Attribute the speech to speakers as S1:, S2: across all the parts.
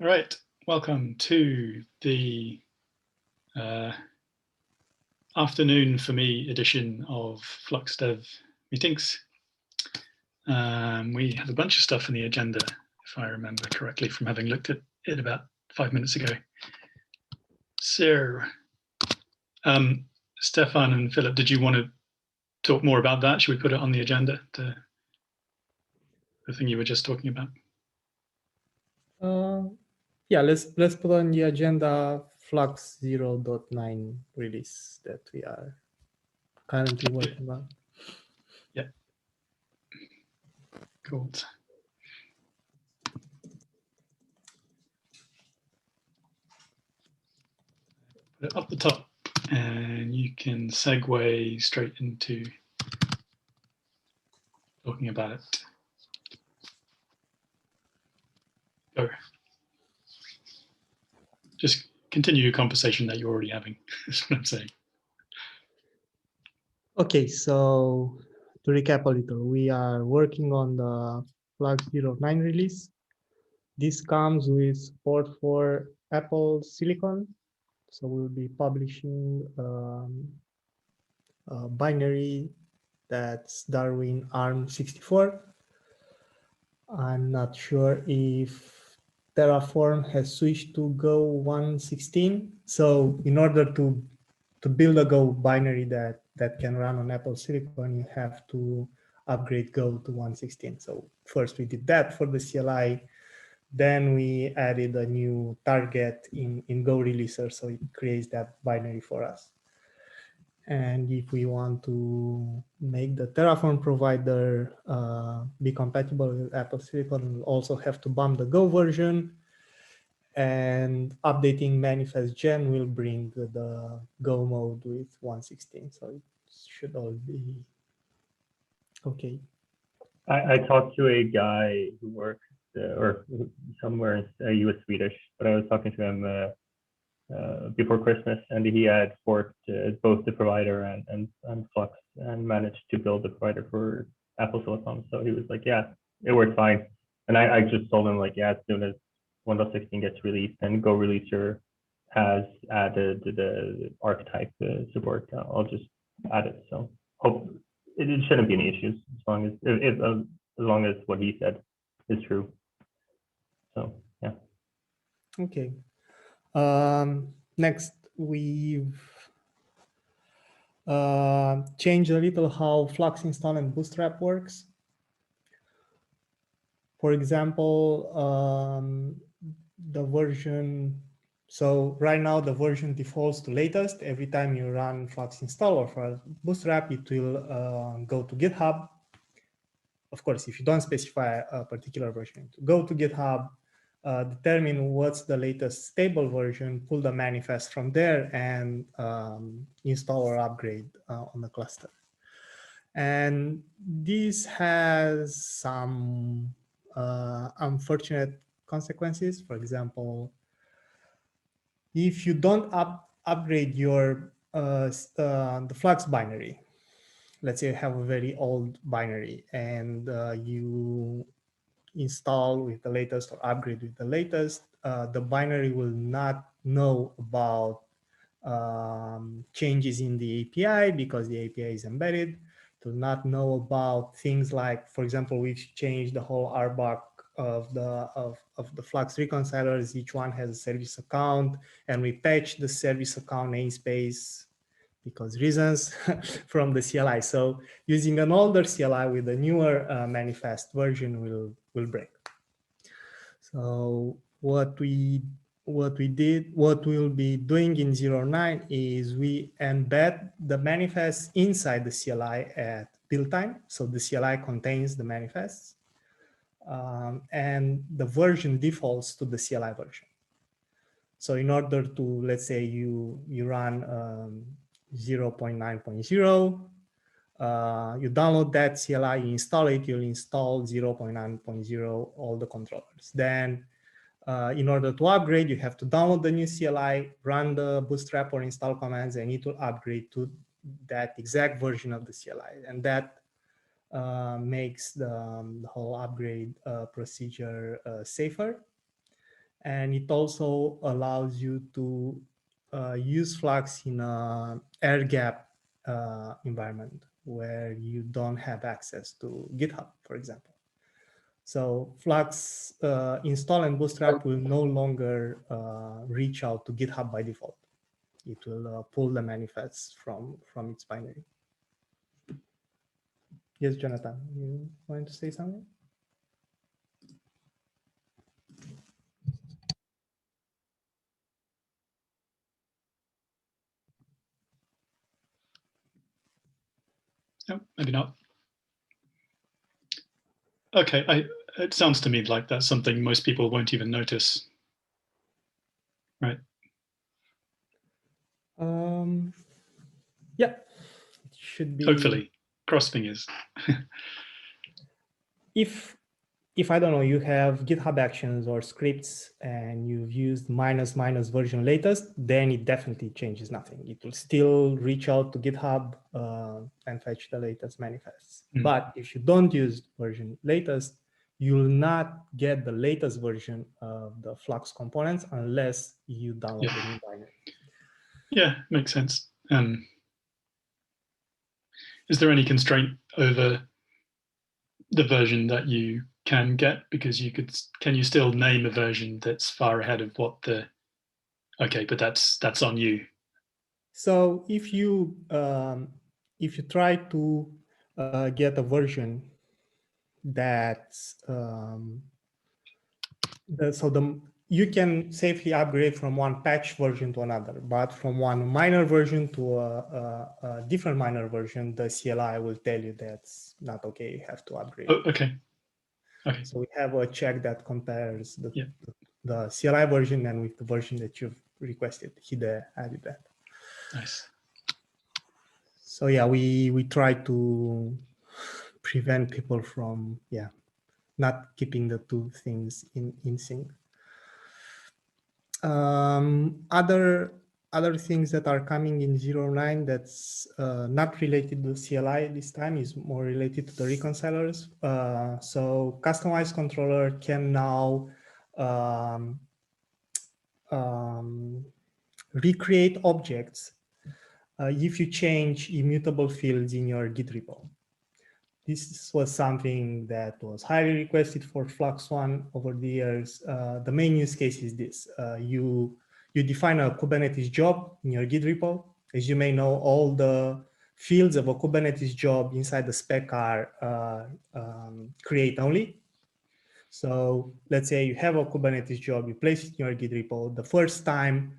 S1: All right, welcome to the afternoon for me edition of Flux Dev meetings. We have a bunch of stuff in the agenda, if I remember correctly from having looked at it about 5 minutes ago. So, Stefan and Philip, did you want to talk more about that? Should we put it on the agenda, the thing you were just talking about?
S2: Yeah, let's put on the agenda Flux 0.9 release that we are currently working on.
S1: Yeah. Cool. Put it up the top, and you can segue straight into talking about it. Go. Just continue your conversation that you're already having. That's what I'm saying.
S2: Okay, so to recap a little, we are working on the Flux 0.9 release. This comes with support for Apple Silicon. So we'll be publishing a binary that's Darwin ARM64. I'm not sure if Terraform has switched to Go 1.16. So in order to build a Go binary that can run on Apple Silicon, you have to upgrade Go to 1.16. So first we did that for the CLI. Then we added a new target in Go releaser. So it creates that binary for us. And if we want to make the Terraform provider be compatible with Apple Silicon, we'll also have to bump the Go version. And updating manifest gen will bring the Go mode with 1.16. So it should all be okay.
S3: I talked to a guy who works or somewhere, he was Swedish, but I was talking to him before Christmas, and he had forked both the provider and Flux and managed to build the provider for Apple Silicon. So he was like, yeah, it works fine. And I just told him, like, yeah, as soon as Windows 16 gets released and Go Releaser has added the archetype support, I'll just add it. So hope it shouldn't be any issues as long as what he said is true. So yeah.
S2: Okay. Next, we've changed a little how Flux install and Bootstrap works. For example, the version, so right now the version defaults to latest. Every time you run Flux install or for Bootstrap, it will go to GitHub. Of course, if you don't specify a particular version, go to GitHub, determine what's the latest stable version, pull the manifest from there, and install or upgrade on the cluster. And this has some unfortunate consequences. For example, if you don't upgrade your the Flux binary, let's say you have a very old binary and you install with the latest or upgrade with the latest, the binary will not know about changes in the API because the API is embedded. It will not know about things like, for example, we've changed the whole RBAC of the Flux reconcilers. Each one has a service account, and we patch the service account namespace because reasons from the CLI. So using an older CLI with a newer manifest version will break. So what we'll be doing in 0.9 is we embed the manifest inside the CLI at build time. So the CLI contains the manifests, and the version defaults to the CLI version. So in order to, let's say you run 0.9.0, you download that CLI, you install it, you'll install 0.9.0, all the controllers. Then in order to upgrade, you have to download the new CLI, run the bootstrap or install commands, and it will upgrade to that exact version of the CLI. And that makes the whole upgrade procedure safer. And it also allows you to use Flux in an air gap environment where you don't have access to GitHub, for example. So Flux install and Bootstrap will no longer reach out to GitHub by default. It will pull the manifests from its binary. Yes, Jonathan, you want to say something?
S1: No, maybe not. Okay, it sounds to me like that's something most people won't even notice, right?
S2: Yeah, it should be.
S1: Hopefully, cross fingers.
S2: If I don't know, you have GitHub Actions or scripts and you've used -- version latest, then it definitely changes nothing. It will still reach out to GitHub and fetch the latest manifests. But if you don't use version latest, you will not get the latest version of the Flux components unless you download the new binary.
S1: Yeah, makes sense. Is there any constraint over the version that you can get? Because can you still name a version that's far ahead of what the, okay, but that's on you.
S2: So if you try to get a version that's you can safely upgrade from one patch version to another, but from one minor version to a different minor version, the CLI will tell you that's not okay. You have to upgrade.
S1: Oh, okay. Okay.
S2: So we have a check that compares the CLI version and with the version that you've requested. He added that.
S1: Nice.
S2: So yeah, we try to prevent people from not keeping the two things in sync. Other things that are coming in 0.9 that's not related to CLI this time is more related to the reconcilers. So customized controller can now recreate objects if you change immutable fields in your Git repo. This was something that was highly requested for Flux One over the years. The main use case is this. You define a Kubernetes job in your Git repo. As you may know, all the fields of a Kubernetes job inside the spec are create only. So let's say you have a Kubernetes job, you place it in your Git repo. The first time,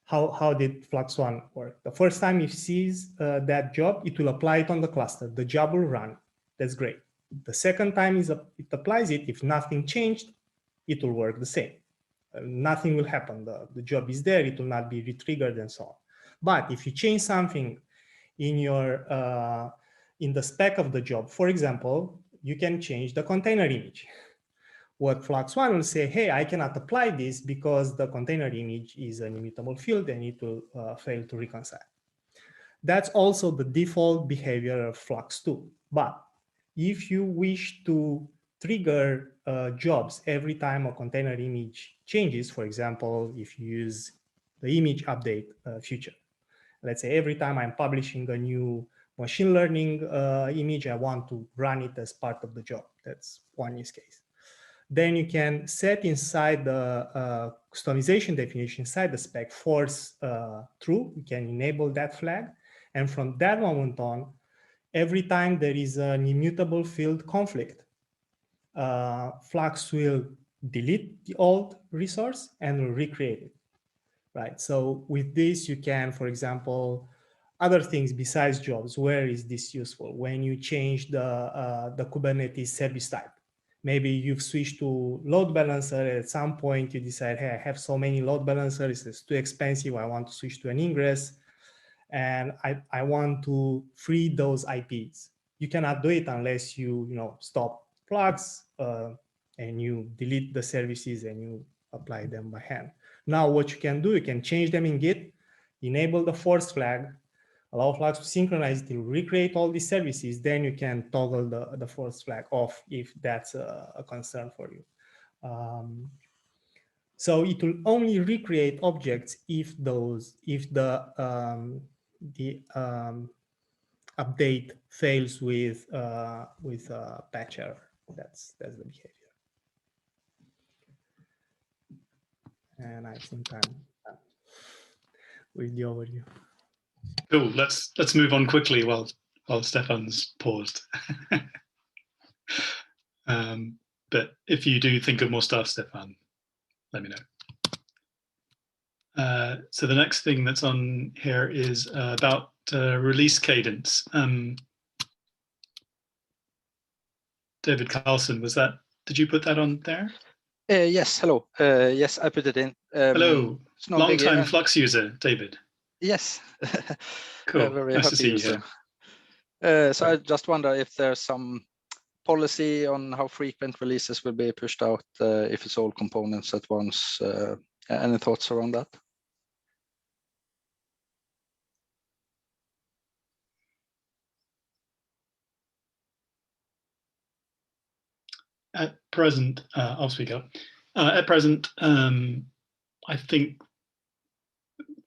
S2: how did Flux One work? The first time it sees that job, it will apply it on the cluster. The job will run. That's great. The second time it applies it, if nothing changed, it will work the same. Nothing will happen. The job is there. It will not be retriggered and so on. But if you change something in in the spec of the job, for example, you can change the container image. What Flux One will say, hey, I cannot apply this because the container image is an immutable field and it will fail to reconcile. That's also the default behavior of Flux 2. But if you wish to trigger jobs every time a container image changes, for example, if you use the image update feature, let's say every time I'm publishing a new machine learning image, I want to run it as part of the job. That's one use case. Then you can set inside the customization definition inside the spec force true. You can enable that flag. And from that moment on, every time there is an immutable field conflict, Flux will delete the old resource and will recreate it, right? So with this, you can, for example, other things besides jobs. Where is this useful? When you change the Kubernetes service type. Maybe you've switched to load balancer. At some point, you decide, hey, I have so many load balancers, it's too expensive. I want to switch to an ingress. And I want to free those IPs. You cannot do it unless you stop Flux and you delete the services and you apply them by hand. Now, what you can do, you can change them in Git, enable the force flag, allow Flux to synchronize to recreate all these services. Then you can toggle the force flag off if that's a concern for you. So it will only recreate objects if the update fails with patch error. That's the behavior. And I think I'm done with the overview.
S1: Cool. Let's move on quickly while Stefan's paused. But if you do think of more stuff, Stefan, let me know. So the next thing that's on here is about release cadence. David Carlson, did you put that on there?
S4: Yes, hello. Yes, I put it in.
S1: Hello, long-time
S4: big,
S1: Flux user, David.
S4: Yes.
S1: Cool,
S4: Very
S1: nice
S4: happy
S1: to see
S4: user.
S1: you.
S4: So I just wonder if there's some policy on how frequent releases will be pushed out, if it's all components at once. Any thoughts around that?
S1: At present, I'll speak up. At present, I think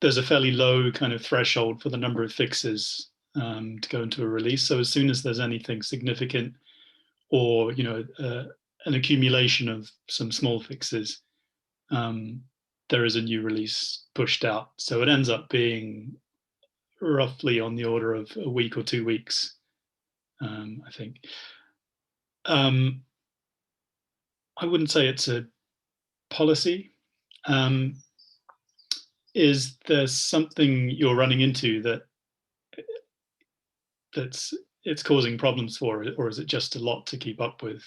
S1: there's a fairly low kind of threshold for the number of fixes to go into a release. So as soon as there's anything significant, or an accumulation of some small fixes, there is a new release pushed out. So it ends up being roughly on the order of a week or 2 weeks, I think. I wouldn't say it's a policy. Is there something you're running into it's causing problems for it, or is it just a lot to keep up with?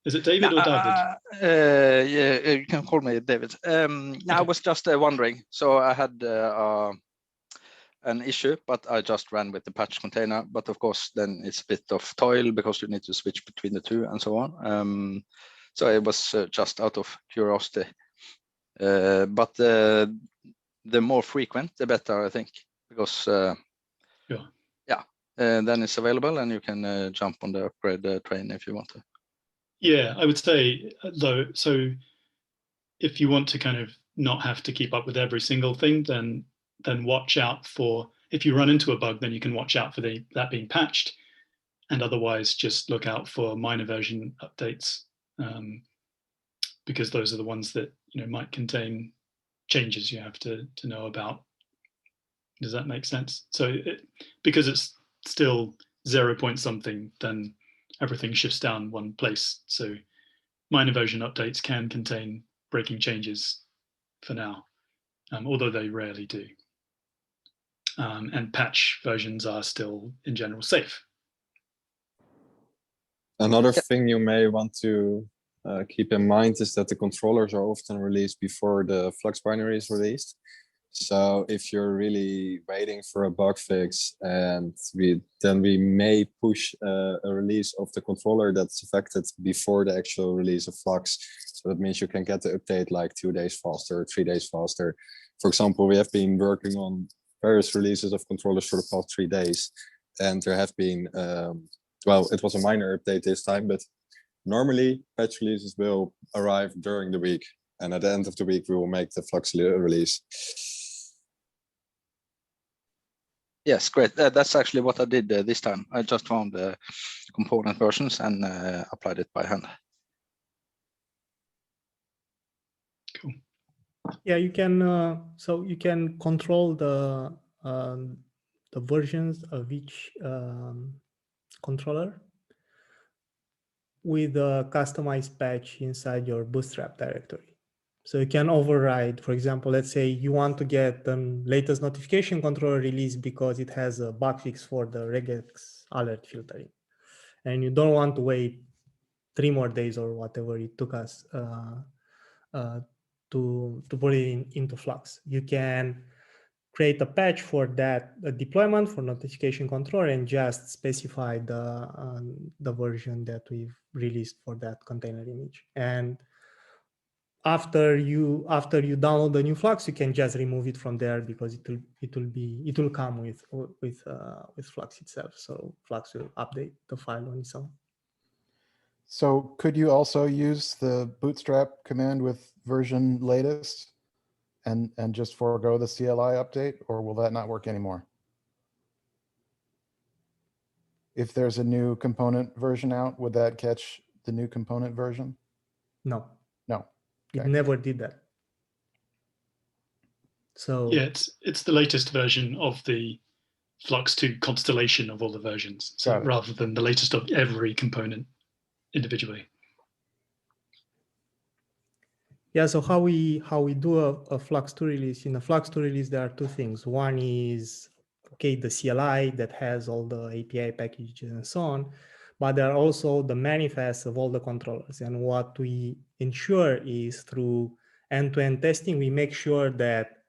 S1: Is it David or David?
S4: Yeah, you can call me David. Okay. I was just wondering. So I had an issue, but I just ran with the patch container. But of course, then it's a bit of toil because you need to switch between the two and so on. So it was just out of curiosity. But the more frequent, the better, I think, because then it's available and you can jump on the upgrade train if you want to.
S1: Yeah, I would say though. So if you want to kind of not have to keep up with every single thing, then watch out for, if you run into a bug, then you can watch out for that being patched, and otherwise just look out for minor version updates, because those are the ones that might contain changes you have to know about. Does that make sense? So because it's still 0 point something, then everything shifts down one place. So minor version updates can contain breaking changes for now, although they rarely do. And patch versions are still, in general, safe.
S5: Another thing you may want to keep in mind is that the controllers are often released before the Flux binary is released. So if you're really waiting for a bug fix, and then we may push a release of the controller that's affected before the actual release of Flux. So that means you can get the update like 2 days faster, 3 days faster. For example, we have been working on various releases of controllers for the past 3 days, and there have been, well, it was a minor update this time, but normally patch releases will arrive during the week, and at the end of the week we will make the Flux release.
S4: Yes, great. That's actually what I did this time. I just found the component versions and applied it by hand.
S1: Cool.
S2: Yeah, you can. So you can control the versions of each controller with a customized patch inside your Bootstrap directory. So you can override, for example, let's say you want to get the latest notification controller release because it has a bug fix for the regex alert filtering. And you don't want to wait 3 more days or whatever it took us to put it into Flux. You can create a patch for that deployment for notification controller and just specify the version that we've released for that container image. And after you download the new Flux, you can just remove it from there because it will come with Flux itself. So Flux will update the file on its own.
S6: So could you also use the bootstrap command with version latest and just forego the CLI update, or will that not work anymore? If there's a new component version out, would that catch the new component version?
S2: No,
S6: No.
S2: it
S6: Okay.
S2: never did that. So
S1: Yeah, it's the latest version of the Flux 2 constellation of all the versions. So
S6: Got it.
S1: rather than the latest of every component individually.
S2: yeah, so how we do a Flux 2 release? In a Flux 2 release, there are two things. One is, okay, the CLI that has all the API packages and so on, but there are also the manifests of all the controllers. And what we ensure is through end-to-end testing, we make sure that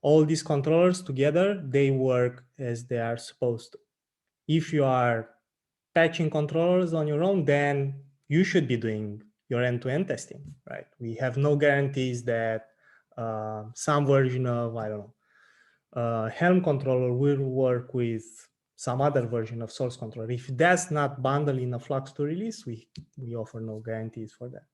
S2: all these controllers together, they work as they are supposed to. If you are patching controllers on your own, then you should be doing your end-to-end testing, right? We have no guarantees that some version of, I don't know, Helm controller will work with some other version of source controller. If that's not bundled in a Flux 2 release, we offer no guarantees for that.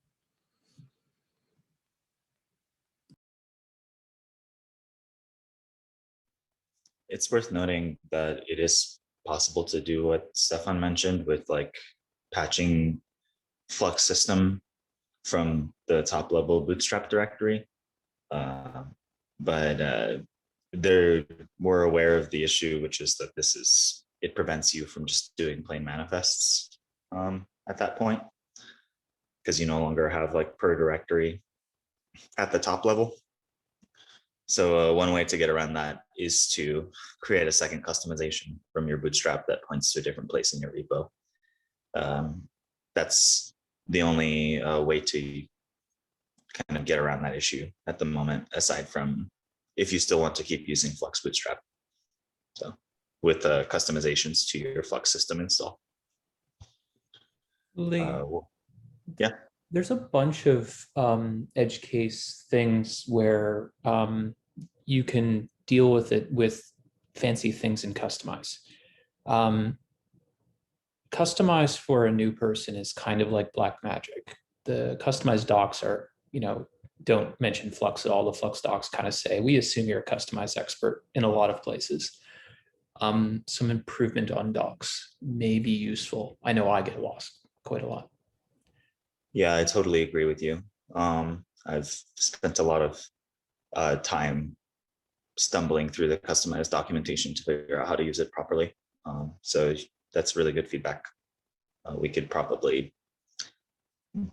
S7: It's worth noting that it is possible to do what Stefan mentioned with like patching Flux system from the top level Bootstrap directory. But we're aware of the issue, which is that it prevents you from just doing plain manifests at that point, because you no longer have like per directory at the top level. So one way to get around that is to create a second customization from your Bootstrap that points to a different place in your repo. That's the only way to kind of get around that issue at the moment, aside from if you still want to keep using Flux Bootstrap. So with customizations to your Flux system install. Yeah.
S8: There's a bunch of edge case things where you can deal with it with fancy things in Customize. Customize for a new person is kind of like black magic. The Customize docs are, don't mention Flux at all. The Flux docs kind of say, we assume you're a Customize expert in a lot of places. Some improvement on docs may be useful. I know I get lost quite a lot.
S7: Yeah, I totally agree with you. I've spent a lot of time stumbling through the customized documentation to figure out how to use it properly. So that's really good feedback. We could probably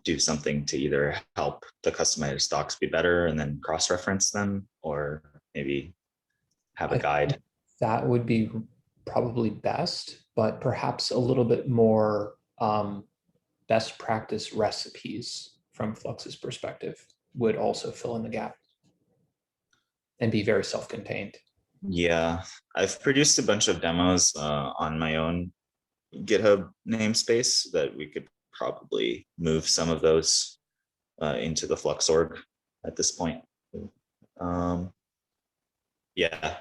S7: do something to either help the customized docs be better and then cross-reference them, or maybe have a guide.
S8: That would be probably best, but perhaps a little bit more best practice recipes from Flux's perspective would also fill in the gap and be very self-contained.
S7: Yeah, I've produced a bunch of demos on my own GitHub namespace that we could probably move some of those into the Flux org at this point. Yeah,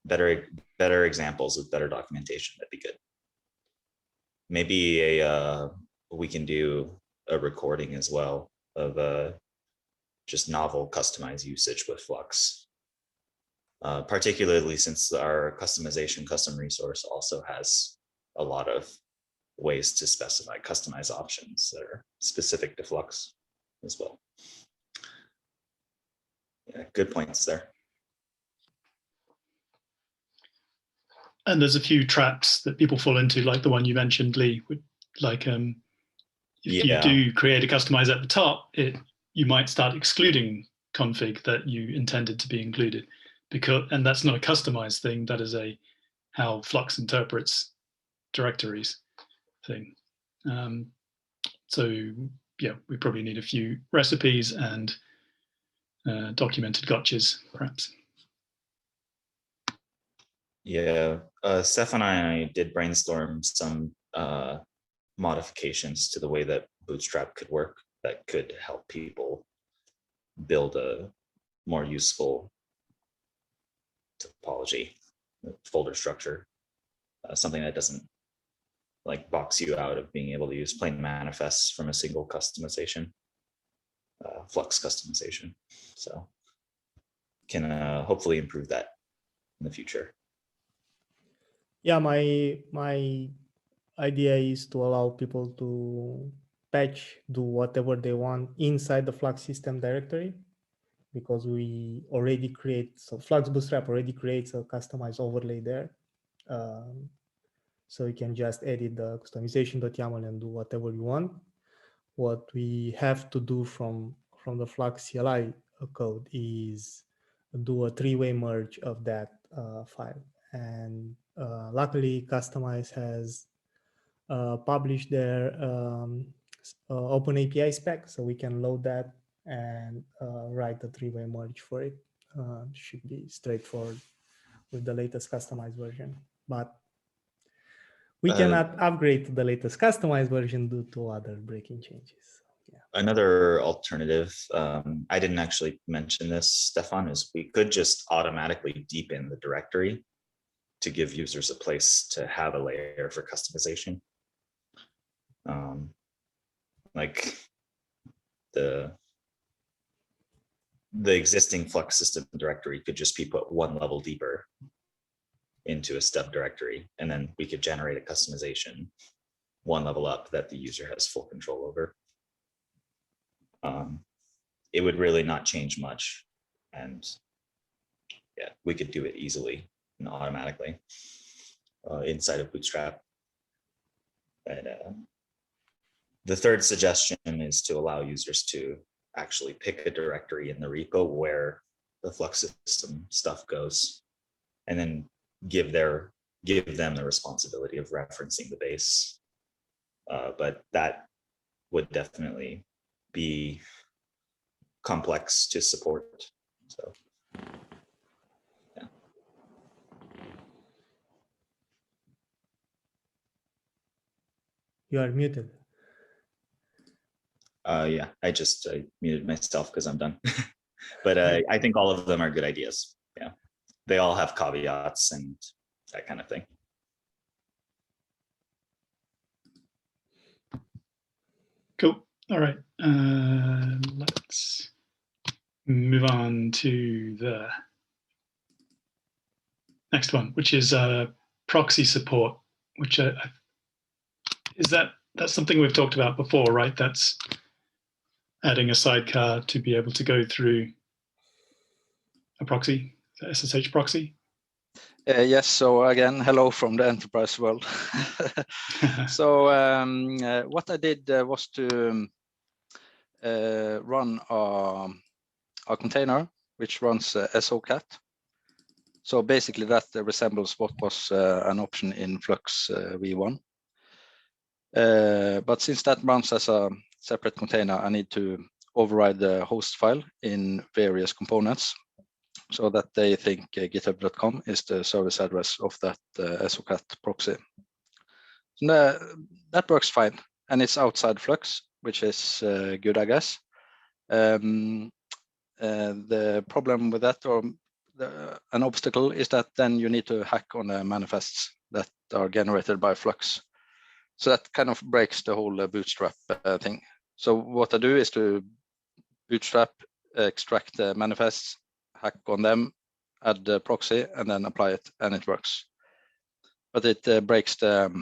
S7: better examples with better documentation, that'd be good. Maybe we can do a recording as well of just novel customized usage with Flux. Particularly since our customization custom resource also has a lot of ways to specify customized options that are specific to Flux as well. Yeah, good points there.
S1: And there's a few traps that people fall into, like the one you mentioned, Lee. Like if you do create a customize at the top, you might start excluding config that you intended to be included, and that's not a customized thing. That is how Flux interprets directories thing. So yeah, we probably need a few recipes and documented gotchas, perhaps.
S7: Yeah, Steph and I did brainstorm some modifications to the way that Bootstrap could work that could help people build a more useful topology, folder structure, something that doesn't like box you out of being able to use plain manifests from a single customization. Flux customization. So can hopefully improve that in the future.
S2: Yeah, my idea is to allow people to patch, do whatever they want inside the Flux system directory, because we already create, so Flux Bootstrap already creates a customized overlay there. So you can just edit the customization.yaml and do whatever you want. What we have to do from the Flux CLI code is do a three-way merge of that file. And luckily, Customize has published their Open API spec, so we can load that and write the three-way merge for it. Should be straightforward with the latest customized version, but we cannot upgrade to the latest customized version due to other breaking changes. Yeah.
S7: Another alternative, I didn't actually mention this, Stefan, is we could just automatically deepen the directory to give users a place to have a layer for customization. Like the existing Flux system directory could just be put one level deeper into a stub directory, and then we could generate a customization one level up that the user has full control over. It would really not change much, and yeah, we could do it easily and automatically inside of Bootstrap. But the third suggestion is to allow users to actually pick a directory in the repo where the Flux system stuff goes, and then give them the responsibility of referencing the base. But that would definitely be complex to support. So yeah.
S2: You are muted.
S7: Yeah, I muted myself because I'm done. But I think all of them are good ideas. Yeah, they all have caveats and that kind of thing.
S1: Cool. All right. Let's move on to the next one, which is proxy support. Which that's something we've talked about before, right? That's adding a sidecar to be able to go through a proxy, the SSH proxy.
S4: Yes, so again, hello from the enterprise world. So what I did was to run a container which runs SOCAT. So basically that resembles what was an option in Flux v1. But since that runs as a separate container, I need to override the host file in various components so that they think github.com is the service address of that SOCAT proxy. And, that works fine, and it's outside Flux, which is good, I guess. The problem with that, or an obstacle, is that then you need to hack on the manifests that are generated by Flux. So that kind of breaks the whole Bootstrap thing. So what I do is to Bootstrap, extract the manifests, hack on them, add the proxy, and then apply it, and it works. But it breaks the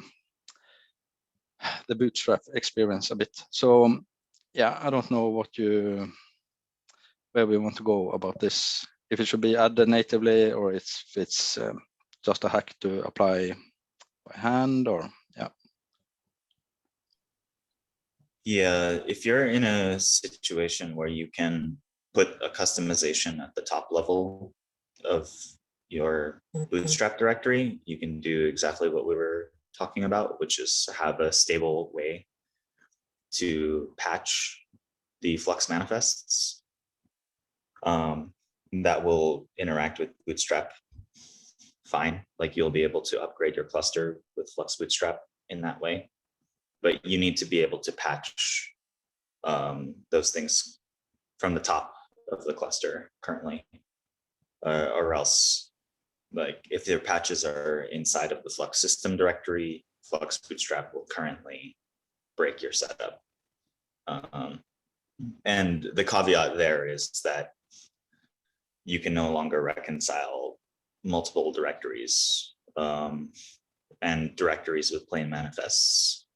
S4: Bootstrap experience a bit. So yeah, I don't know where we want to go about this. If it should be added natively, or if it's just a hack to apply by hand, or yeah.
S7: Yeah, if you're in a situation where you can put a customization at the top level of your Bootstrap directory, you can do exactly what we were talking about, which is have a stable way to patch the Flux manifests that will interact with Bootstrap fine. Like you'll be able to upgrade your cluster with Flux Bootstrap in that way. But you need to be able to patch those things from the top of the cluster currently, or else, like if their patches are inside of the Flux system directory, Flux Bootstrap will currently break your setup. And the caveat there is that you can no longer reconcile multiple directories and directories with plain manifests.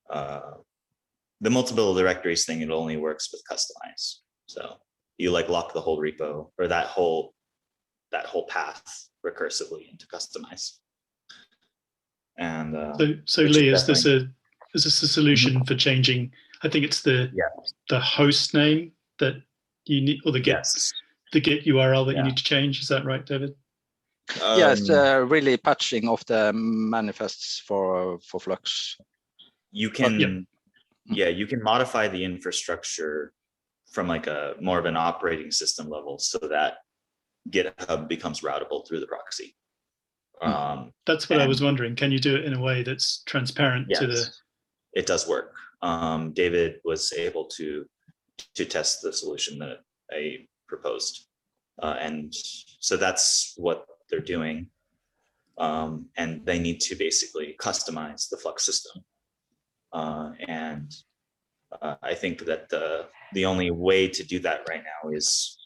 S7: The multiple directories thing, it only works with customize. So you like lock the whole repo or that whole path recursively into customize. And
S1: so Lee, is this a solution for changing? I think it's the host name that you need, or the Git URL that you need to change. Is that right, David?
S4: Yes, really patching of the manifests for Flux.
S7: You can, you can modify the infrastructure from like a more of an operating system level so that GitHub becomes routable through the proxy.
S1: That's what I was wondering. Can you do it in a way that's transparent to the?
S7: It does work. David was able to test the solution that I proposed, and so that's what they're doing. And they need to basically customize the Flux system. And I think that the only way to do that right now is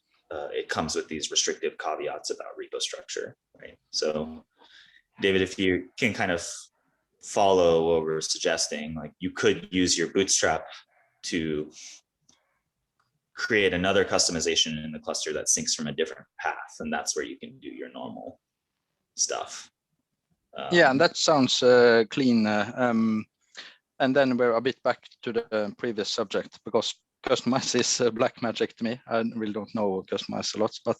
S7: it comes with these restrictive caveats about repo structure, right? So, David, if you can kind of follow what we're suggesting, like you could use your Bootstrap to create another customization in the cluster that syncs from a different path, and that's where you can do your normal stuff.
S4: Yeah, and that sounds clean. And then we're a bit back to the previous subject, because customize is black magic to me. I really don't know customize a lot, but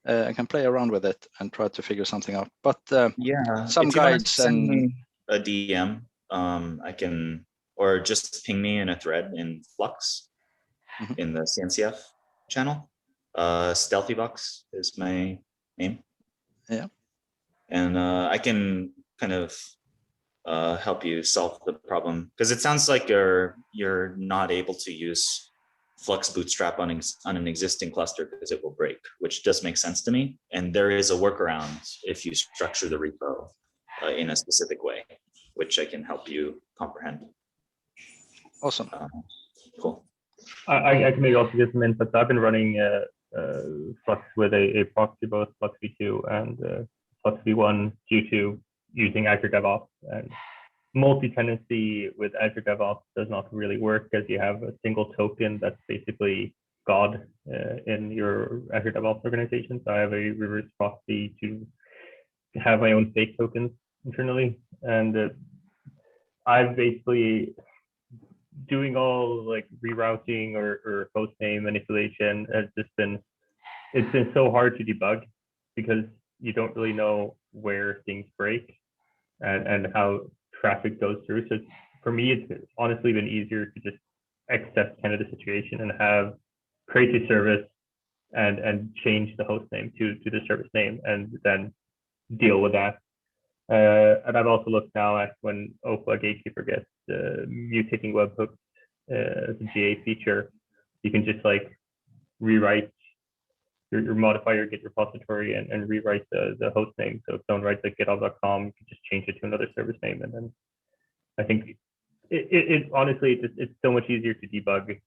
S4: I can play around with it and try to figure something out. But some guides and
S7: a DM, I can, or just ping me in a thread in Flux in the CNCF channel. Stealthybox is my name.
S4: Yeah,
S7: and I can kind of help you solve the problem, because it sounds like you're not able to use Flux Bootstrap on an existing cluster because it will break, which does make sense to me. And there is a workaround if you structure the repo in a specific way, which I can help you comprehend.
S4: Awesome.
S7: Cool.
S3: I can maybe also give some input. I've been running Flux with a proxy, both Flux v2 and Flux v1 due to using Azure DevOps. And multi-tenancy with Azure DevOps does not really work, because you have a single token that's basically God in your Azure DevOps organization. So I have a reverse proxy to have my own fake tokens internally. And I've basically doing all like rerouting or host name manipulation has just been, it's been so hard to debug, because you don't really know where things break and how traffic goes through. So for me, it's honestly been easier to just accept kind of the situation and create a service and change the host name to the service name, and then deal with that. And I've also looked now at when OPA Gatekeeper gets mutating webhooks as a GA feature, you can just like rewrite your modify your Git repository and rewrite the host name. So if someone writes like github.com, you can just change it to another service name. And then I think it honestly, it's so much easier to debug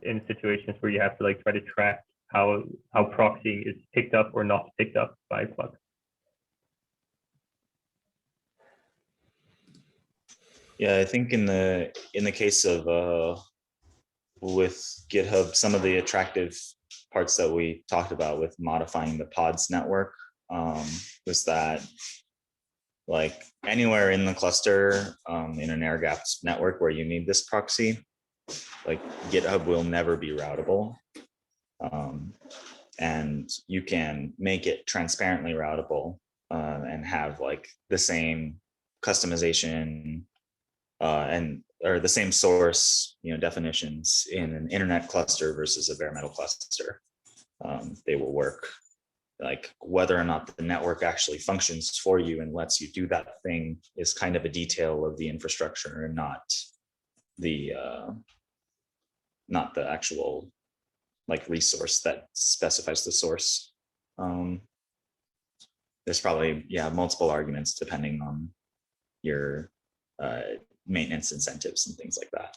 S3: in situations where you have to like try to track how proxying is picked up or not picked up by Flux.
S7: Yeah, I think in the case of with GitHub, some of the attractive parts that we talked about with modifying the pods network was that like anywhere in the cluster in an air-gapped network where you need this proxy, like GitHub will never be routable. And you can make it transparently routable and have like the same customization or the same source, definitions in an internet cluster versus a bare metal cluster. They will work. Like whether or not the network actually functions for you and lets you do that thing is kind of a detail of the infrastructure and not the actual like resource that specifies the source. There's probably multiple arguments depending on your maintenance incentives and things like that.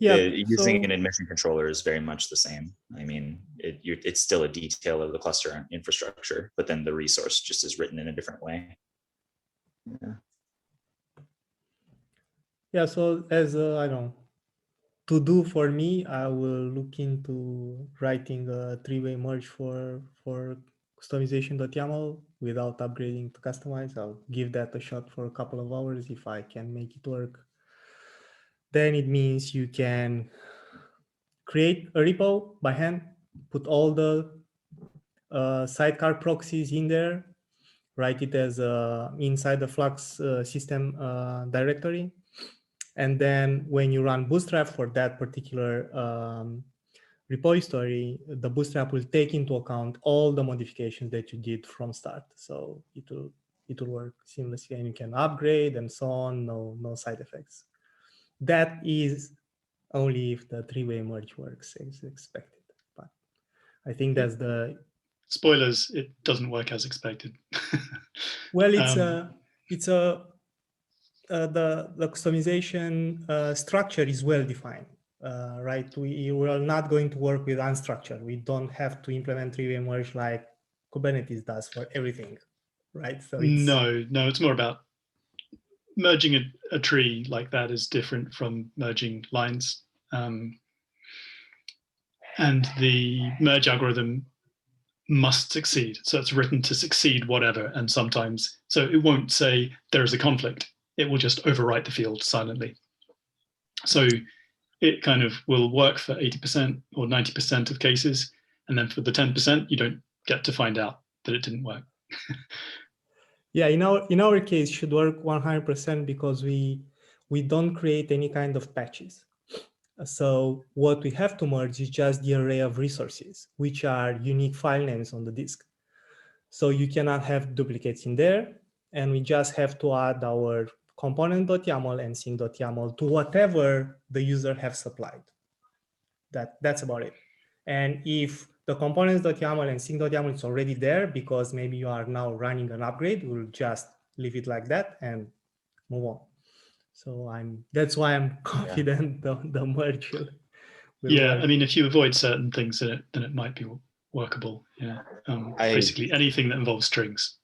S2: Yeah,
S7: using an
S2: so
S7: admission controller is very much the same. I mean, it's still a detail of the cluster infrastructure, but then the resource just is written in a different way. Yeah.
S2: yeah, so as I don't know, to do for me, I will look into writing a three-way merge for customization.yaml without upgrading to customize. I'll give that a shot for a couple of hours. If I can make it work, then it means you can create a repo by hand, put all the sidecar proxies in there, write it as inside the Flux system directory. And then when you run Bootstrap for that particular repository, the Bootstrap will take into account all the modifications that you did from start. So it will work seamlessly, and you can upgrade and so on. No side effects. That is only if the three-way merge works as expected. But I think that's the
S1: spoilers. It doesn't work as expected.
S2: well, the customization structure is well defined. Right, we are not going to work with unstructured. We don't have to implement three-way merge like Kubernetes does for everything, right? So
S1: it's more about merging a tree like that is different from merging lines. And the merge algorithm must succeed. So it's written to succeed whatever. And sometimes, so it won't say there is a conflict. It will just overwrite the field silently. So it kind of will work for 80% or 90% of cases. And then for the 10%, you don't get to find out that it didn't work.
S2: Yeah, in our case, it should work 100% because we don't create any kind of patches. So what we have to merge is just the array of resources, which are unique file names on the disk. So you cannot have duplicates in there. And we just have to add our component.yaml and sync.yaml to whatever the user has supplied. That's about it. And if the components.yaml and sync.yaml is already there because maybe you are now running an upgrade, we'll just leave it like that and move on. So that's why I'm confident the merge will
S1: work.
S2: I
S1: mean, if you avoid certain things, then it might be workable. Yeah, basically anything that involves strings.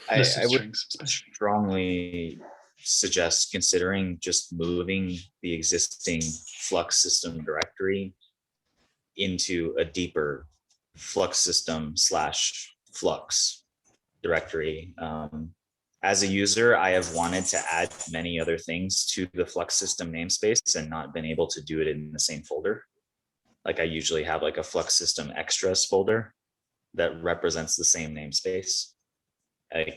S7: I would strongly suggest considering just moving the existing Flux system directory into a deeper Flux system / Flux directory. As a user, I have wanted to add many other things to the Flux system namespace and not been able to do it in the same folder. Like I usually have like a Flux system extras folder that represents the same namespace.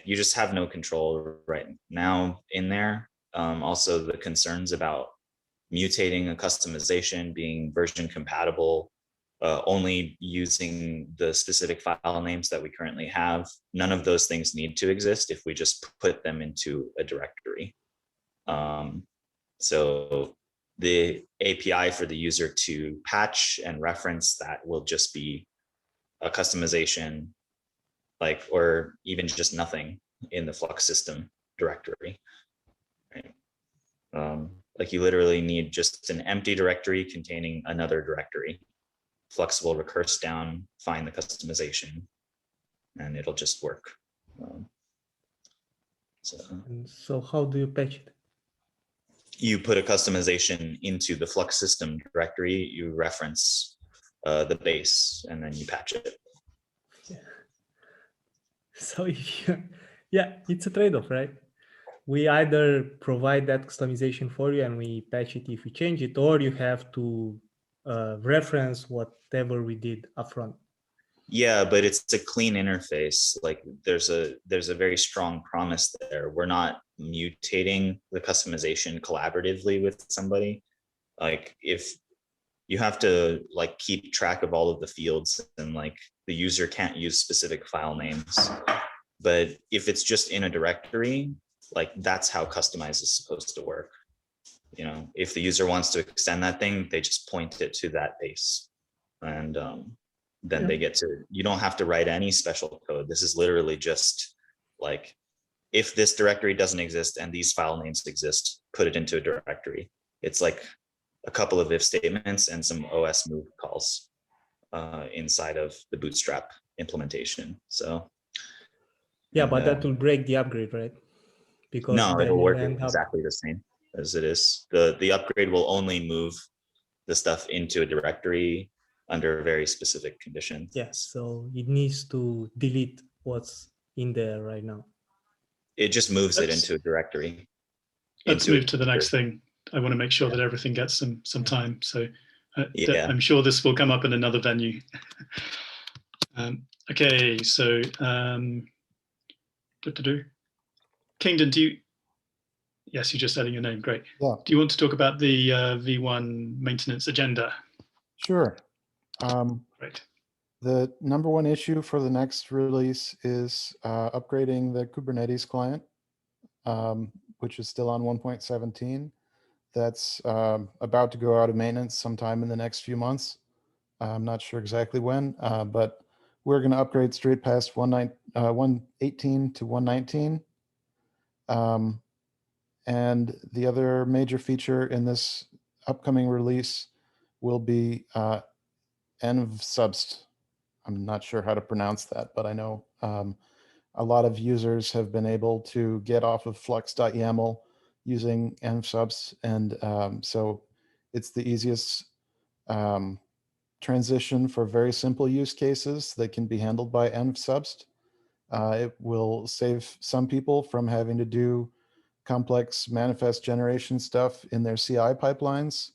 S7: You just have no control right now in there. Also the concerns about mutating a customization, being version compatible, only using the specific file names that we currently have. None of those things need to exist if we just put them into a directory. So the API for the user to patch and reference that will just be a customization, or even just nothing in the Flux system directory. Right? You literally need just an empty directory containing another directory. Flux will recurse down, find the customization, and it'll just work.
S2: So how do you patch it?
S7: You put a customization into the Flux system directory, you reference the base, and then you patch it.
S2: Yeah. So it's a trade-off, right? We either provide that customization for you and we patch it if we change it, or you have to reference whatever we did upfront.
S7: Yeah, but it's a clean interface. Like there's a very strong promise there. We're not mutating the customization collaboratively with somebody. Like if you have to keep track of all of the fields, and the user can't use specific file names. But if it's just in a directory, that's how customize is supposed to work. If the user wants to extend that thing, they just point it to that base, and then they get to, you don't have to write any special code. This is literally just if this directory doesn't exist and these file names exist, put it into a directory. It's like a couple of if statements and some OS move calls inside of the Bootstrap implementation. So
S2: yeah, but that will break the upgrade, right? Because
S7: no,
S2: then
S7: it'll
S2: you
S7: work
S2: end up,
S7: exactly the same as it is. The upgrade will only move the stuff into a directory under very specific conditions.
S2: yeah, so it needs to delete what's in there right now.
S7: It just moves it into a directory.
S1: Let's move to the next thing. I want to make sure that everything gets some time. So
S7: yeah,
S1: I'm sure this will come up in another venue. Okay, so what to do? Kingdon, do you? Yes, you're just adding your name. Great.
S6: Yeah.
S1: Do you want to talk about the V1 maintenance agenda?
S6: Sure.
S1: Right.
S6: The number one issue for the next release is upgrading the Kubernetes client, which is still on 1.17. That's about to go out of maintenance sometime in the next few months. I'm not sure exactly when, but we're going to upgrade straight past 118 to 119. And the other major feature in this upcoming release will be env-subst. I'm not sure how to pronounce that, but I know a lot of users have been able to get off of flux.yaml using env-subst, and so it's the easiest transition for very simple use cases that can be handled by env-subst. It will save some people from having to do complex manifest generation stuff in their CI pipelines.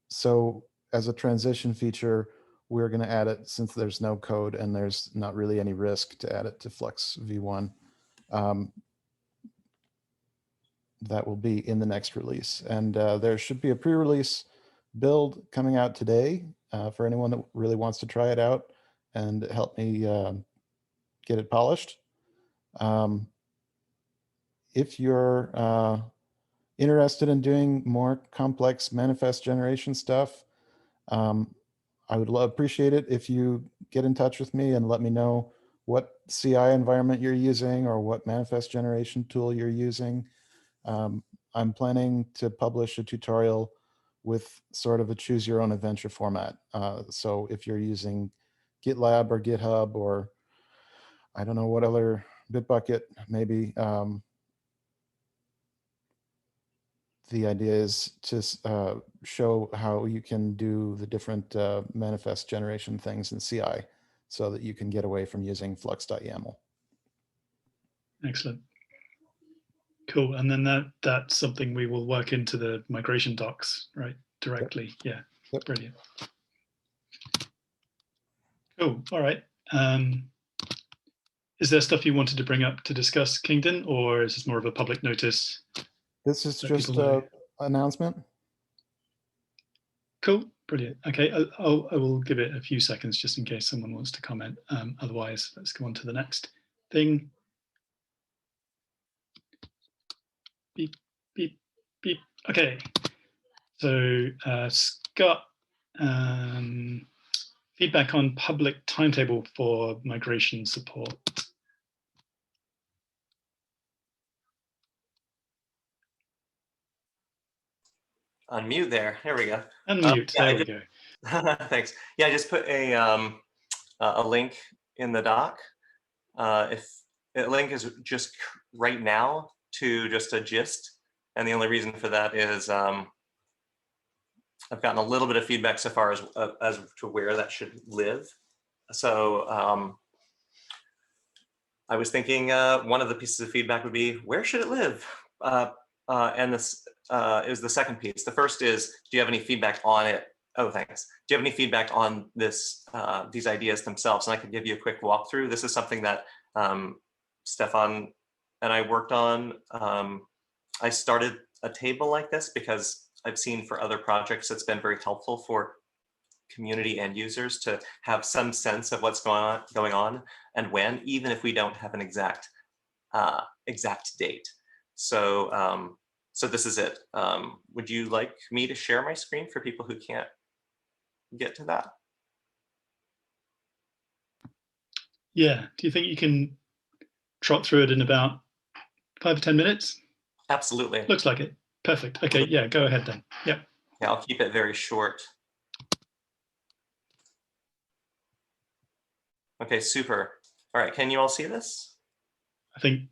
S6: So as a transition feature, we're going to add it since there's no code and there's not really any risk to add it to Flux V1. That will be in the next release. And there should be a pre-release build coming out today for anyone that really wants to try it out and help me get it polished. If you're interested in doing more complex manifest generation stuff, I would appreciate it if you get in touch with me and let me know what CI environment you're using or what manifest generation tool you're using. I'm planning to publish a tutorial with sort of a choose your own adventure format. So if you're using GitLab or GitHub or I don't know what other Bitbucket maybe, the idea is to show how you can do the different manifest generation things in CI so that you can get away from using flux.yaml.
S1: Excellent. Cool. And then that's something we will work into the migration docs, right? Directly. Yep. Yeah. Yep. Brilliant. Cool. All right. Is there stuff you wanted to bring up to discuss, Kingdon, or is this more of a public notice?
S6: This is just an announcement.
S1: Cool, brilliant. Okay, I will give it a few seconds just in case someone wants to comment. Otherwise, let's go on to the next thing. Beep, beep, beep. Okay, so Scott, feedback on public timetable for migration support.
S9: Unmute there. There we go.
S1: Unmute.
S9: Yeah,
S1: there we go.
S9: Thanks. Yeah, I just put a link in the doc. If the link is just right now to just a gist, and the only reason for that is I've gotten a little bit of feedback so far as to where that should live. So I was thinking one of the pieces of feedback would be, where should it live? And this is the second piece. The first is, do you have any feedback on it? Oh, thanks. Do you have any feedback on this, these ideas themselves? And I could give you a quick walkthrough. This is something that Stefan and I worked on. I started a table like this because I've seen for other projects it's been very helpful for community end users to have some sense of what's going on and when, even if we don't have an exact date. So so this is it. Would you like me to share my screen for people who can't get to that?
S1: Yeah. Do you think you can trot through it in about 5 or 10 minutes?
S9: Absolutely.
S1: Looks like it. Perfect. Okay, yeah, go ahead then. Yep.
S9: Yeah, I'll keep it very short. Okay, super. All right, can you all see this?
S1: I think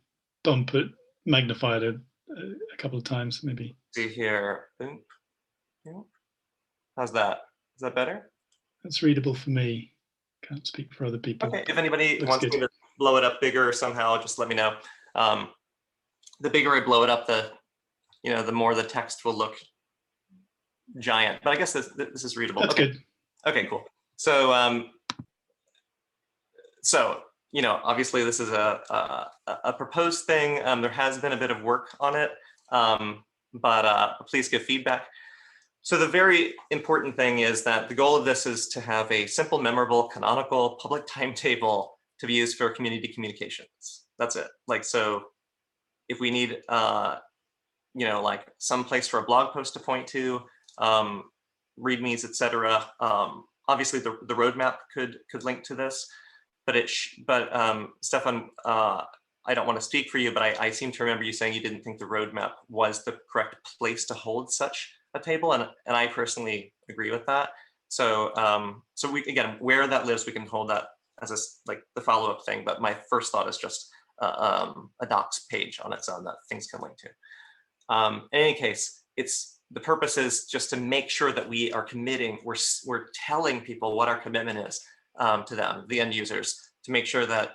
S1: Don put magnified a couple of times, maybe.
S9: See here. Boom. Boom. How's that? Is that better?
S1: That's readable for me. Can't speak for other people.
S9: Okay, if anybody
S1: Looks
S9: wants
S1: good.
S9: me to blow it up bigger somehow, just let me know. The bigger I blow it up, the more the text will look giant. But I guess this is readable.
S1: That's
S9: okay.
S1: good.
S9: Okay, cool. So obviously this is a proposed thing. There has been a bit of work on it, but please give feedback. So the very important thing is that the goal of this is to have a simple, memorable, canonical public timetable to be used for community communications. That's it. Like, so if we need, like some place for a blog post to point to, readmes, etc. Obviously the roadmap could link to this, but Stefan, I don't want to speak for you, but I seem to remember you saying you didn't think the roadmap was the correct place to hold such a table, and I personally agree with that. So so we, again, where that lives, we can hold that as like the follow-up thing. But my first thought is just a docs page on its own that things can link to. In any case, the purpose is just to make sure that we are committing. We're telling people what our commitment is to them, the end users, to make sure that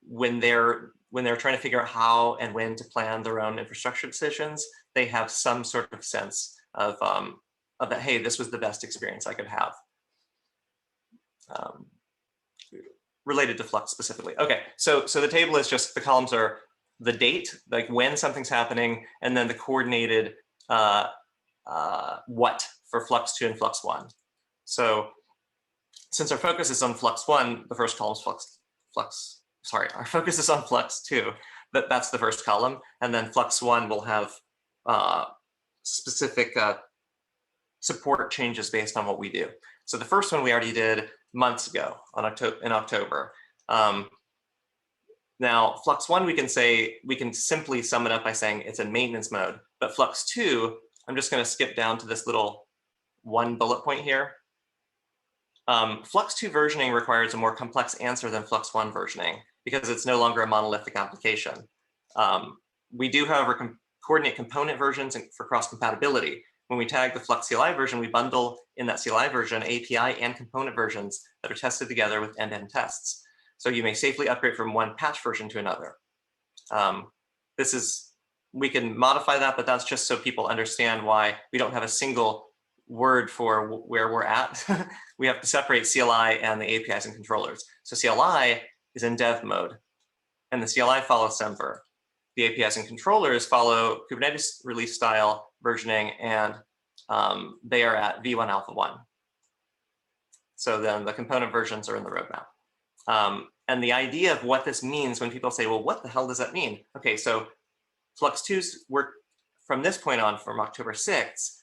S9: when they're trying to figure out how and when to plan their own infrastructure decisions, they have some sort of sense of that, hey, this was the best experience I could have. Related to Flux specifically. Okay, so the table is just, the columns are the date, like when something's happening, and then the coordinated what for Flux 2 and Flux 1. So since our focus is on Flux 1, the first column is our focus is on Flux 2. That's the first column, and then Flux 1 will have specific support changes based on what we do. So the first one we already did months ago in October. Now Flux 1, we can simply sum it up by saying it's in maintenance mode. But Flux 2, I'm just going to skip down to this little one bullet point here. Flux 2 versioning requires a more complex answer than Flux 1 versioning because it's no longer a monolithic application. We do, however, coordinate component versions for cross-compatibility. When we tag the Flux CLI version, we bundle in that CLI version API and component versions that are tested together with end-to-end tests. So you may safely upgrade from one patch version to another. We can modify that, but that's just so people understand why we don't have a single word for where we're at. We have to separate CLI and the APIs and controllers. So CLI is in dev mode, and the CLI follows Semver. The APIs and controllers follow Kubernetes release style versioning, and they are at V1 Alpha 1. So then the component versions are in the roadmap. And the idea of what this means when people say, well, what the hell does that mean? Okay, so Flux 2's work from this point on, from October 6th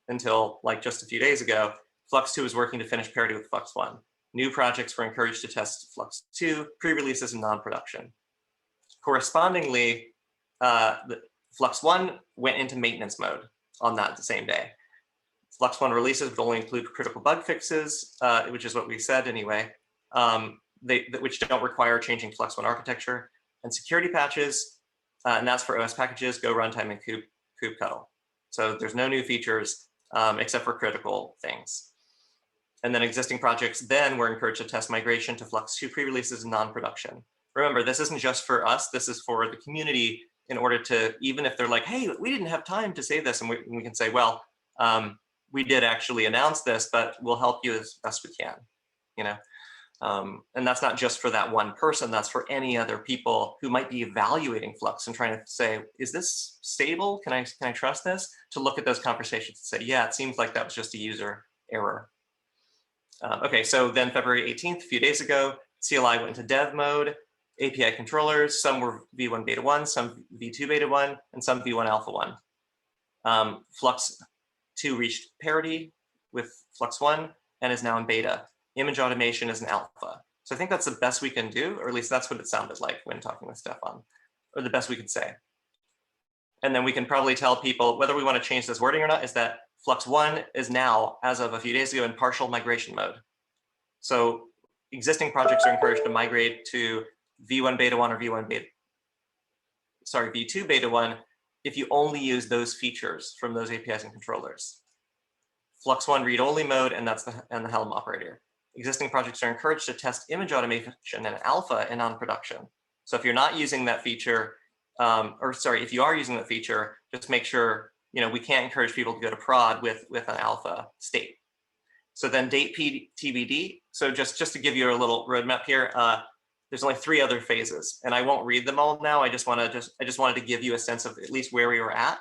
S9: until like just a few days ago, Flux 2 is working to finish parity with Flux 1. New projects were encouraged to test Flux 2, pre-releases and non-production. Correspondingly, the Flux 1 went into maintenance mode on that same day. Flux 1 releases would only include critical bug fixes, which is what we said anyway, which don't require changing Flux 1 architecture, and security patches, and that's for OS packages, Go runtime, and kubectl. So there's no new features except for critical things. And then existing projects then were encouraged to test migration to Flux 2 pre-releases and non-production. Remember, this isn't just for us, this is for the community, in order to, even if they're like, hey, we didn't have time to say this, and we can say, well, we did actually announce this, but we'll help you as best we can, and that's not just for that one person, that's for any other people who might be evaluating Flux and trying to say, is this stable? Can I trust this? To look at those conversations and say, yeah, it seems like that was just a user error. Okay, so then February 18th, a few days ago, CLI went into dev mode, API controllers, some were V1 beta 1, some V2 beta 1, and some V1 alpha 1. Flux 2 reached parity with Flux 1 and is now in beta. Image automation is an alpha. So I think that's the best we can do, or at least that's what it sounded like when talking with Stefan, or the best we could say. and then we can probably tell people whether we want to change this wording or not, is that Flux 1 is now, as of a few days ago, in partial migration mode. So existing projects are encouraged to migrate to V1 beta 1 or V2 beta 1 if you only use those features from those APIs and controllers. Flux 1 read-only mode, and that's the Helm operator. Existing projects are encouraged to test image automation and alpha and on production. So if you're not using that feature, if you are using that feature, just make sure, we can't encourage people to go to prod with an alpha state. So then date TBD. So just to give you a little roadmap here, there's only 3 other phases, and I won't read them all now. I just wanted to give you a sense of at least where we were at,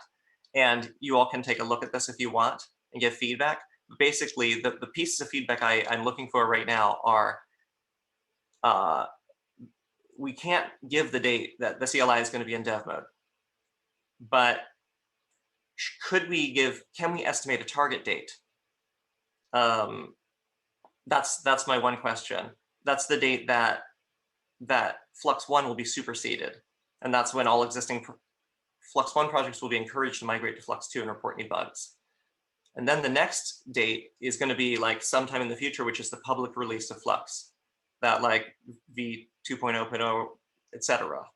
S9: and you all can take a look at this if you want and give feedback. Basically, the pieces of feedback I'm looking for right now are, we can't give the date that the CLI is going to be in dev mode, but can we estimate a target date? That's my one question. That's the date that Flux 1 will be superseded, and that's when all existing Flux 1 projects will be encouraged to migrate to Flux 2 and report any bugs. And then the next date is going to be like sometime in the future, which is the public release of Flux, that like v 2.0, etc.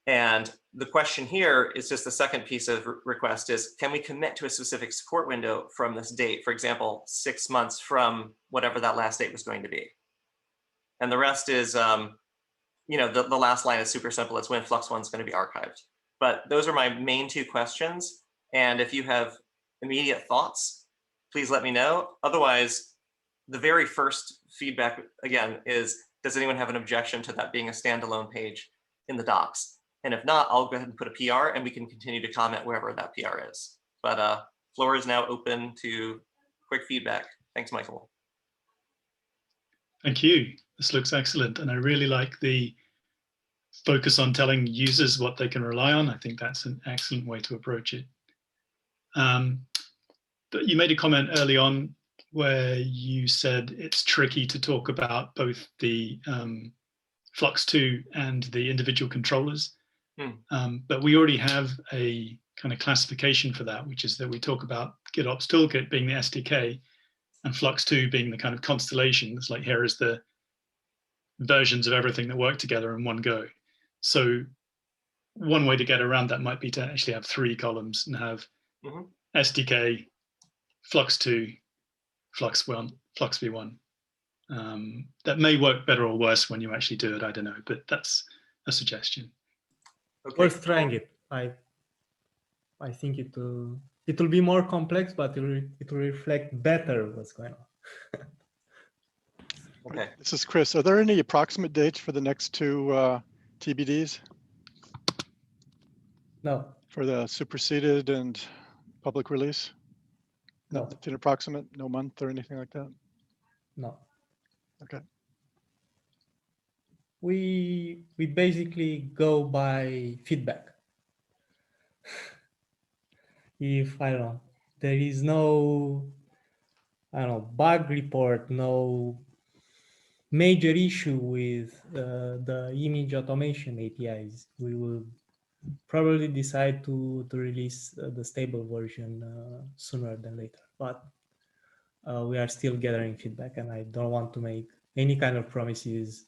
S9: And the question here is just the second piece of request is, can we commit to a specific support window from this date? For example, 6 months from whatever that last date was going to be. And the rest is, the last line is super simple. It's when Flux 1 is going to be archived. But those are my main 2 questions. And if you have immediate thoughts, please let me know. Otherwise, the very first feedback, again, is, does anyone have an objection to that being a standalone page in the docs? And if not, I'll go ahead and put a PR and we can continue to comment wherever that PR is. But floor is now open to quick feedback. Thanks, Michael.
S1: Thank you. This looks excellent. And I really like the focus on telling users what they can rely on. I think that's an excellent way to approach it. But you made a comment early on where you said it's tricky to talk about both the Flux 2 and the individual controllers. But we already have a kind of classification for that, which is that we talk about GitOps Toolkit being the SDK and Flux 2 being the kind of constellation. It's like, here is the versions of everything that work together in one go. So one way to get around that might be to actually have 3 columns and have SDK, Flux 2, Flux v1. That may work better or worse when you actually do it. I don't know, but that's a suggestion.
S2: Okay. Worth trying it. I think it will be more complex, but it will reflect better what's going on.
S9: Okay.
S10: This is Chris. Are there any approximate dates for the next 2 TBDs?
S2: No.
S10: For the superseded and public release?
S2: No.
S10: Nothing approximate? No month or anything like that?
S2: No.
S10: Okay.
S2: We basically go by feedback. If, I don't know, there is no, bug report, no major issue with the image automation APIs, we will probably decide to release the stable version sooner than later. But we are still gathering feedback, and I don't want to make any kind of promises.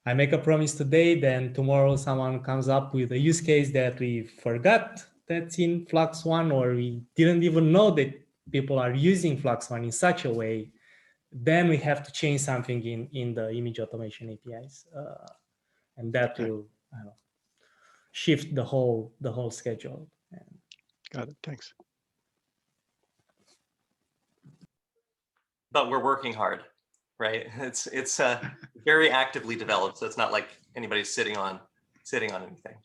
S2: I make a promise today, then tomorrow someone comes up with a use case that we forgot that's in Flux 1, or we didn't even know that people are using Flux 1 in such a way. Then we have to change something in the image automation APIs, and that will shift the whole schedule.
S10: Got it. Thanks.
S9: But we're working hard, right? It's very actively developed, so it's not like anybody's sitting on anything.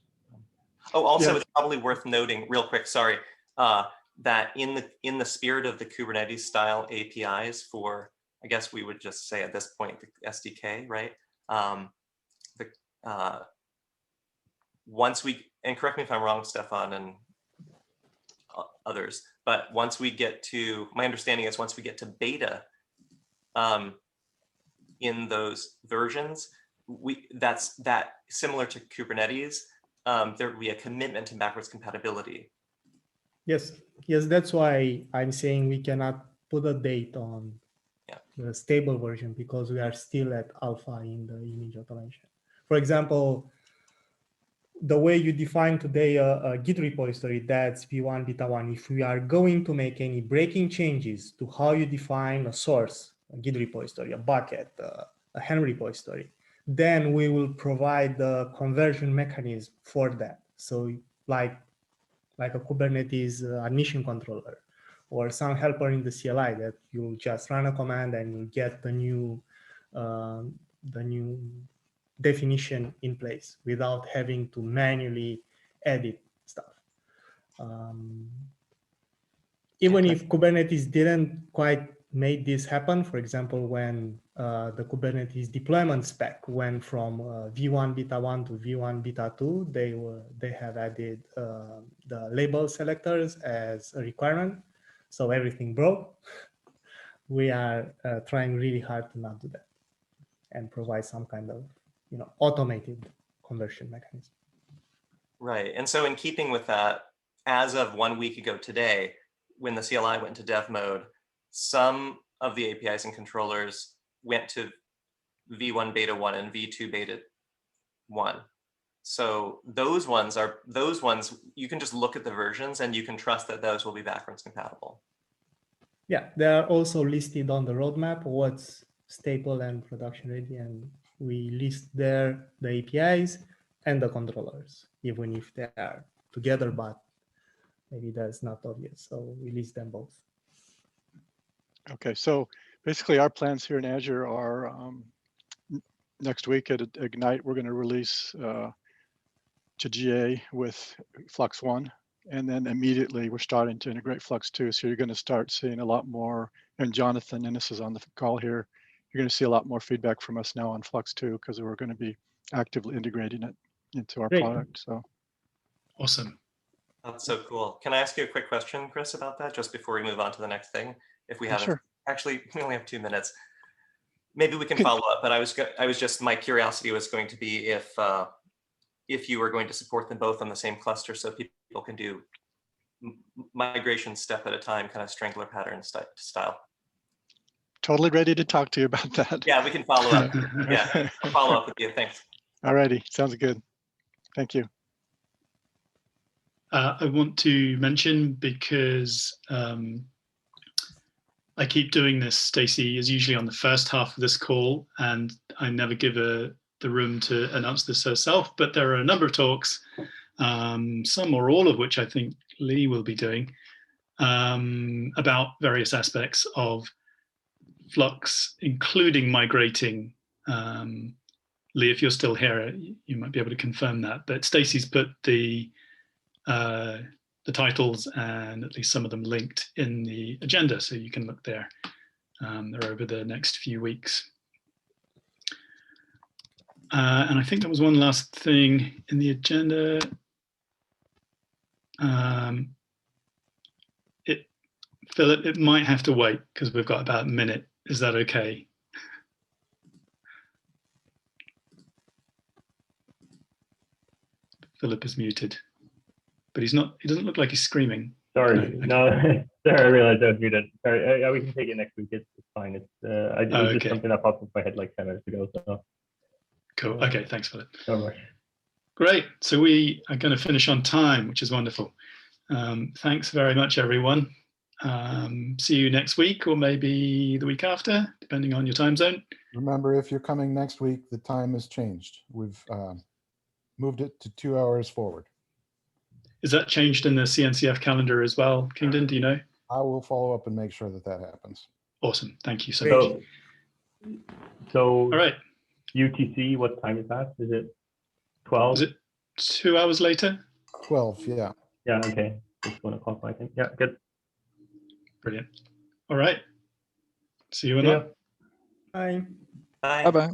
S9: Oh, also, it's probably worth noting real quick, sorry, that in the spirit of the Kubernetes style APIs for, I guess we would just say at this point, the SDK, right? Once we, and correct me if I'm wrong, Stefan and others, but once we get to, my understanding is once we get to beta in those versions, that's similar to Kubernetes, there would be a commitment to backwards compatibility.
S2: Yes, that's why I'm saying we cannot put a date on the stable version because we are still at alpha in the image automation. For example, the way you define today a Git repository, that's v1 beta 1. If we are going to make any breaking changes to how you define a source, a Git repository, a bucket, a Helm repository, then we will provide the conversion mechanism for that. So like a Kubernetes admission controller or some helper in the CLI that you just run a command and you get the new definition in place without having to manually edit stuff. Even if Kubernetes didn't quite make this happen, for example, when the Kubernetes deployment spec went from v1 beta 1 to v1 beta 2, they have added the label selectors as a requirement, so everything broke. We are trying really hard to not do that and provide some kind of automated conversion mechanism.
S9: Right, and so in keeping with that, as of 1 week ago today, when the CLI went into dev mode, some of the APIs and controllers went to v1 beta 1 and v2 beta 1. So those ones you can just look at the versions and you can trust that those will be backwards compatible.
S2: Yeah, they are also listed on the roadmap, what's stable and production ready, and we list there the APIs and the controllers, even if they are together, but maybe that's not obvious. So we list them both.
S10: Okay, so basically our plans here in Azure are next week at Ignite, we're going to release to GA with Flux 1. And then immediately we're starting to integrate Flux 2. So you're going to start seeing a lot more, and Jonathan, and this is on the call here, you're going to see a lot more feedback from us now on Flux 2 because we're going to be actively integrating it into our product. So
S1: awesome.
S9: That's so cool. Can I ask you a quick question, Chris, about that just before we move on to the next thing? If we haven't,
S10: sure.
S9: Actually, we only have 2 minutes. Maybe we can follow up, but I was just, my curiosity was going to be if you were going to support them both on the same cluster so people can do migration step at a time, kind of strangler pattern style.
S10: Totally ready to talk to you about that.
S9: Yeah, we can follow up. Yeah, I'll follow up with you. Thanks.
S10: All righty, sounds good. Thank you.
S1: I want to mention, because I keep doing this, Stacey is usually on the first half of this call, and I never give the room to announce this herself, but there are a number of talks, some or all of which I think Lee will be doing, about various aspects of Flux, including migrating. Lee, if you're still here, you might be able to confirm that, but Stacey's put the titles and at least some of them linked in the agenda, so you can look there. They're over the next few weeks. And I think there was one last thing in the agenda. Philip, it might have to wait because we've got about a minute. Is that okay? Philip is muted, but he's not. He doesn't look like he's screaming.
S3: Sorry, no, sorry, I realized I was muted. Sorry, we can take it next week. It's fine. It's just something that popped in my head like 10 minutes ago. So.
S1: Cool. Okay, thanks, Philip.
S3: No rush.
S1: Great. So we are going to finish on time, which is wonderful. Thanks very much, everyone. See you next week or maybe the week after, depending on your time zone.
S6: Remember, if you're coming next week, the time has changed. We've moved it to 2 hours forward.
S1: Is that changed in the CNCF calendar as well, Kingdon? Do you know?
S6: I will follow up and make sure that that happens.
S1: Awesome. Thank you so much.
S3: So
S1: all right.
S3: UTC, what time is that? Is it 12?
S1: Is it 2 hours later?
S6: 12, yeah.
S3: Yeah, okay. It's 1 o'clock, I think. Yeah, good.
S1: Brilliant. All right. See you in a
S2: Bye.
S9: Bye.
S4: Bye-bye.